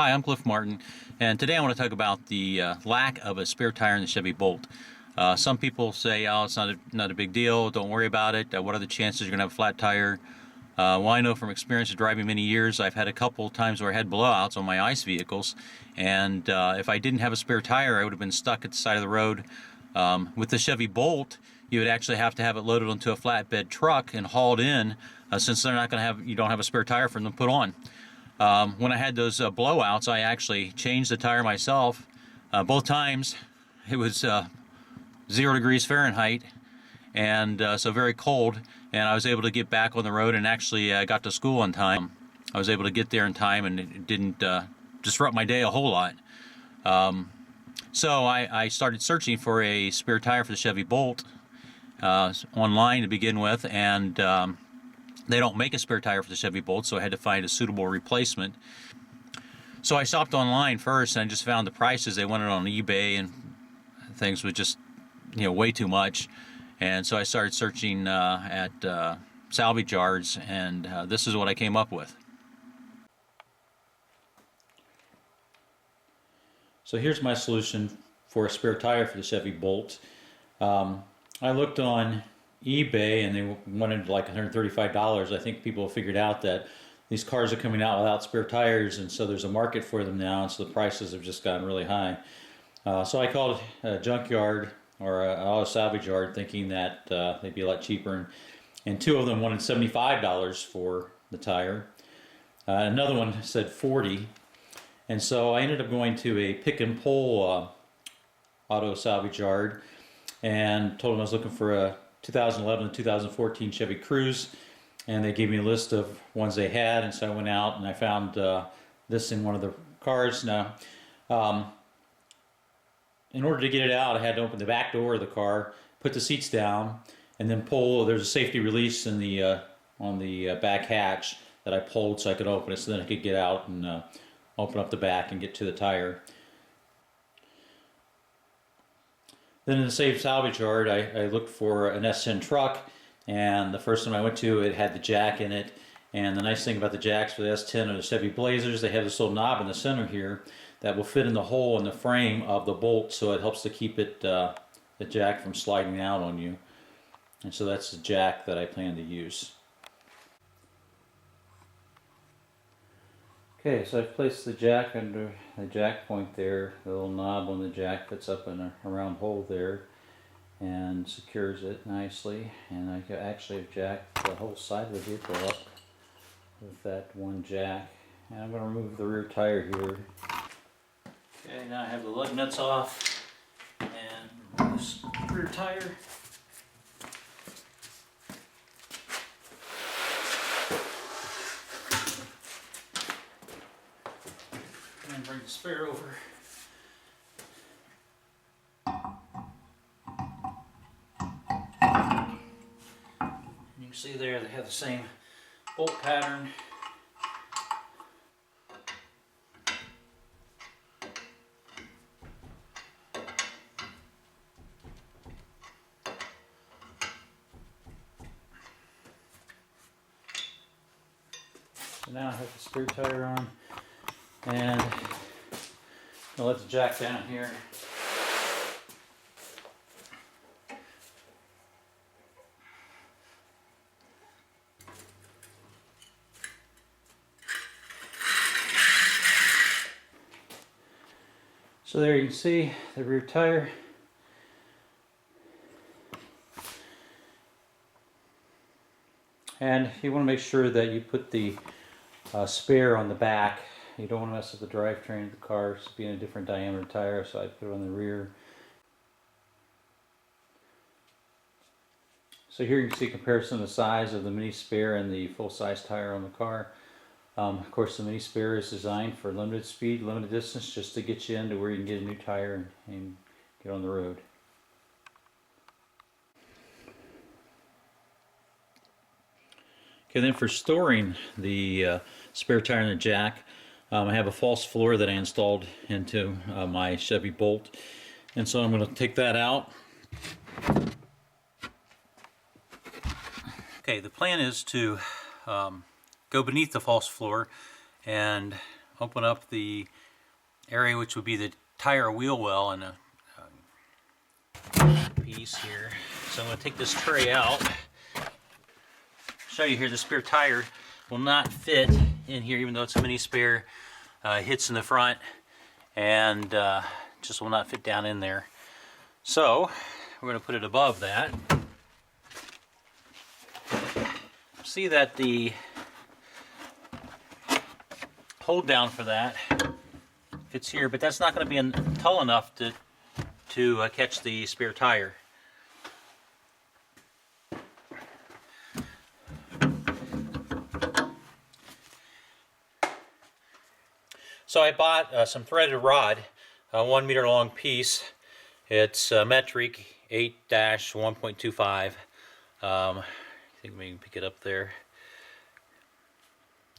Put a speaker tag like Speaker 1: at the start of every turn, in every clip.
Speaker 1: Hi, I'm Cliff Martin, and today I want to talk about the lack of a spare tire in the Chevy Bolt. Some people say, oh, it's not a big deal, don't worry about it. What are the chances you're going to have a flat tire? Well, I know from experience of driving many years, I've had a couple times where I had blowouts on my ICE vehicles, and if I didn't have a spare tire, I would have been stuck at the side of the road. With the Chevy Bolt, you would actually have to have it loaded onto a flatbed truck and hauled in, since they're not going to have, you don't have a spare tire for them to put on. When I had those blowouts, I actually changed the tire myself. Both times it was 0 degrees Fahrenheit, and so very cold, and I was able to get back on the road and actually got to school on time. I was able to get there in time, and it didn't disrupt my day a whole lot. So I started searching for a spare tire for the Chevy Bolt online to begin with, and they don't make a spare tire for the Chevy Bolt, so I had to find a suitable replacement. So I shopped online first, and I just found the prices they wanted on eBay and things was just, way too much. And so I started searching at salvage yards, and this is what I came up with. So here's my solution for a spare tire for the Chevy Bolt. I looked on eBay and they wanted like $135. I think people have figured out that these cars are coming out without spare tires, and so there's a market for them now, and so the prices have just gotten really high. So I called a junkyard or an auto salvage yard thinking that they'd be a lot cheaper, and two of them wanted $75 for the tire. Another one said $40, and so I ended up going to a pick and pull auto salvage yard and told them I was looking for a 2011 and 2014 Chevy Cruze, and they gave me a list of ones they had, and so I went out and I found this in one of the cars. Now, in order to get it out, I had to open the back door of the car, put the seats down, and then pull. There's a safety release in the on the back hatch that I pulled so I could open it, so then I could get out and open up the back and get to the tire. Then in the same salvage yard, I looked for an S10 truck, and the first one I went to, it had the jack in it. And the nice thing about the jacks for the S10 or the Chevy Blazers, they have this little knob in the center here that will fit in the hole in the frame of the Bolt, so it helps to keep it the jack from sliding out on you. And so that's the jack that I plan to use. Okay, so I've placed the jack under the jack point there. The little knob on the jack fits up in a round hole there and secures it nicely. And I can actually have jacked the whole side of the vehicle up with that one jack. And I'm going to remove the rear tire here. Okay, now I have the lug nuts off and remove this rear tire. And bring the spare over. And you can see there they have the same bolt pattern. So now I have the spare tire on. And I'll let the jack down here. So there you can see the rear tire. And you want to make sure that you put the spare on the back. You don't want to mess up the drivetrain of the car, so being a different diameter tire, so I put it on the rear. So here you can see a comparison of the size of the mini spare and the full-size tire on the car. Of course, the mini spare is designed for limited speed, limited distance, just to get you into where you can get a new tire and get on the road. Okay, then for storing the spare tire in the jack, I have a false floor that I installed into my Chevy Bolt, and so I'm going to take that out. Okay, the plan is to go beneath the false floor and open up the area which would be the tire wheel well in a piece here. So I'm going to take this tray out. Show you here the spare tire will not fit in here, even though it's a mini spare. It hits in the front and just will not fit down in there. So we're going to put it above that. See that the hold down for that fits here, but that's not going to be tall enough to catch the spare tire. So I bought some threaded rod, a 1 meter long piece. It's metric 8-1.25. I think we can pick it up there.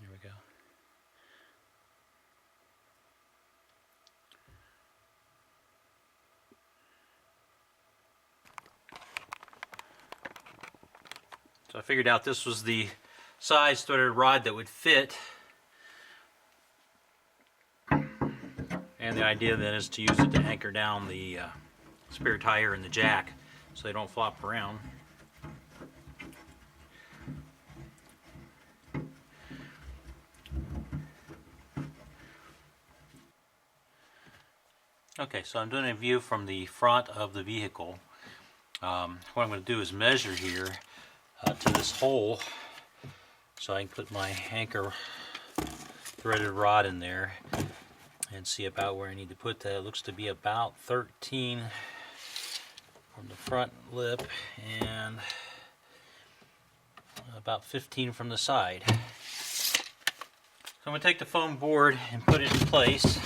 Speaker 1: There we go. So I figured out this was the size threaded rod that would fit. And the idea then is to use it to anchor down the spare tire and the jack so they don't flop around. Okay, so I'm doing a view from the front of the vehicle. What I'm going to do is measure here to this hole so I can put my anchor threaded rod in there and see about where I need to put that. It looks to be about 13 from the front lip and about 15 from the side. So I'm going to take the foam board and put it in place.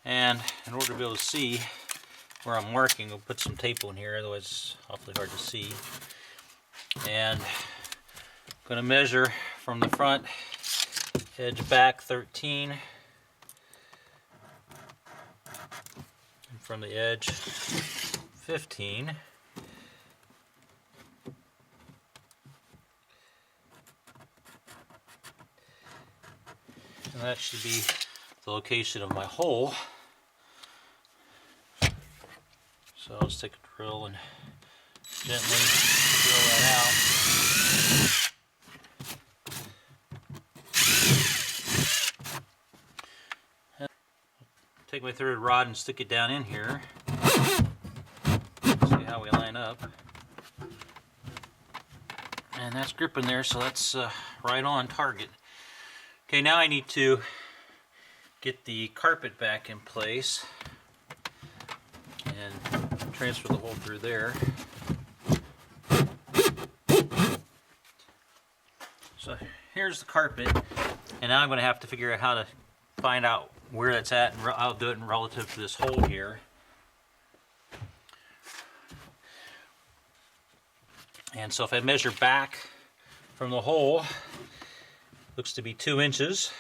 Speaker 1: And in order to be able to see where I'm marking, I'll put some tape on here, otherwise it's awfully hard to see. And I'm going to measure from the front edge back 13, and from the edge 15. And that should be the location of my hole. So let's take a drill and gently drill that out. And take my threaded rod and stick it down in here. See how we line up. And that's gripping there, so that's right on target. Okay, now I need to get the carpet back in place and transfer the hole through there. So here's the carpet, and now I'm going to have to figure out how to find out where that's at, and I'll do it in relative to this hole here. And so if I measure back from the hole, looks to be 2 inches,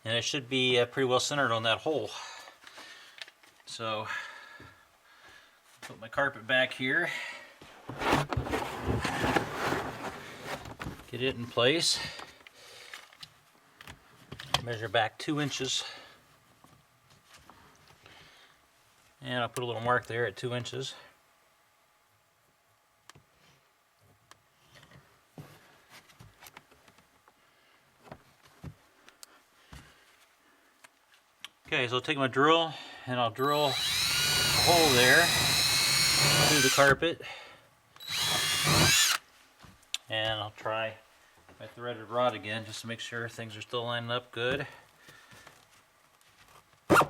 Speaker 1: and it should be pretty well centered on that hole. So put my carpet back here, get it in place, measure back 2 inches, and I'll put a little mark there at 2 inches. Okay, so I'll take my drill and I'll drill a hole there through the carpet, and I'll try my threaded rod again just to make sure things are still lining up good. Try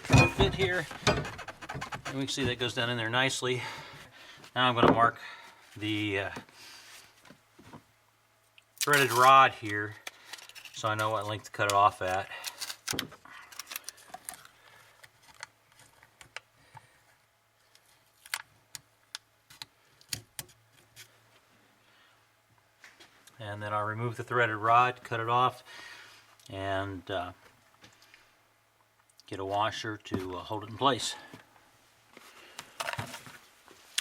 Speaker 1: to fit here, and we can see that goes down in there nicely. Now I'm going to mark the threaded rod here so I know what length to cut it off at. And then I'll remove the threaded rod, cut it off, and get a washer to hold it in place.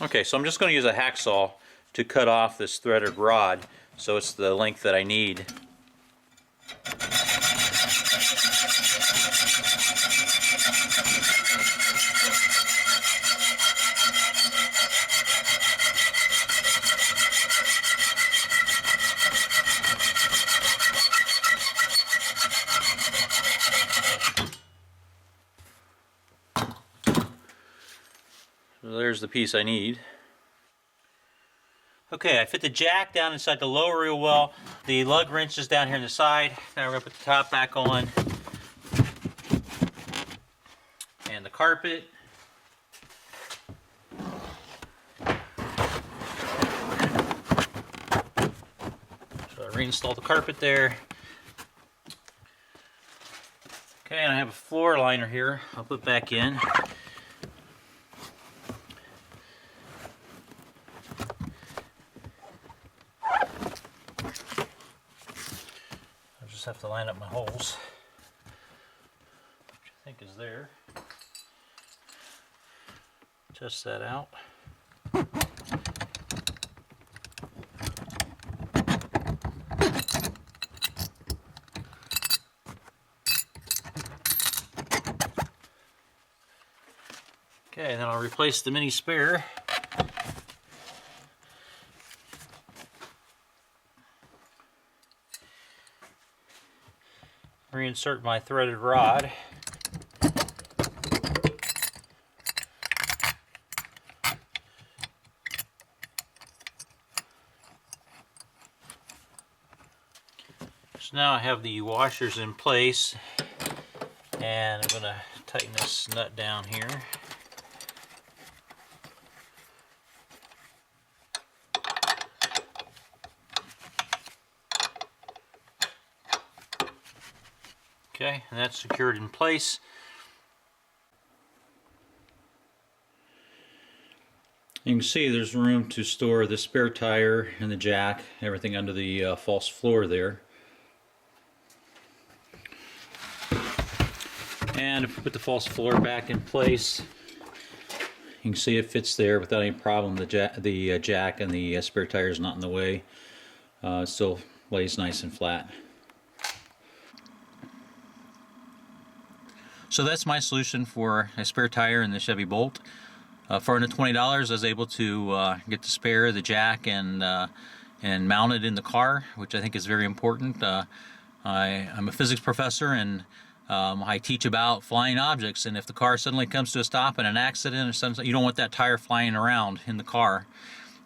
Speaker 1: Okay, so I'm just going to use a hacksaw to cut off this threaded rod so it's the length that I need. So there's the piece I need. Okay, I fit the jack down inside the lower real well. The lug wrench is down here on the side. Now we're going to put the top back on. And the carpet. So I reinstall the carpet there. Okay, and I have a floor liner here. I'll put back in. Have to line up my holes, which I think is there. Test that out. Okay, then I'll replace the mini spare. Reinsert my threaded rod. So now I have the washers in place, and I'm going to tighten this nut down here. Okay, and that's secured in place. You can see there's room to store the spare tire and the jack, everything under the false floor there. And if we put the false floor back in place, you can see it fits there without any problem. The jack and the spare tire is not in the way. It still lays nice and flat. So that's my solution for a spare tire in the Chevy Bolt. For under $20, I was able to get the spare, the jack, and mount it in the car, which I think is very important. I'm a physics professor, and I teach about flying objects, and if the car suddenly comes to a stop in an accident or something, you don't want that tire flying around in the car.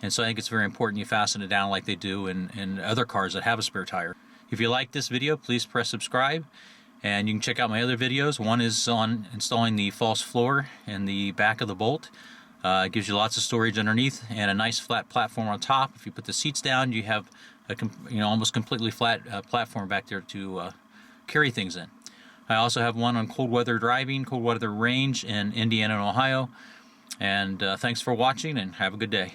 Speaker 1: And so I think it's very important you fasten it down like they do in other cars that have a spare tire. If you like this video, please press subscribe. And you can check out my other videos. One is on installing the false floor in the back of the Bolt. It gives you lots of storage underneath and a nice flat platform on top. If you put the seats down, you have a almost completely flat platform back there to carry things in. I also have one on cold weather driving, cold weather range in Indiana and Ohio. And thanks for watching, and have a good day.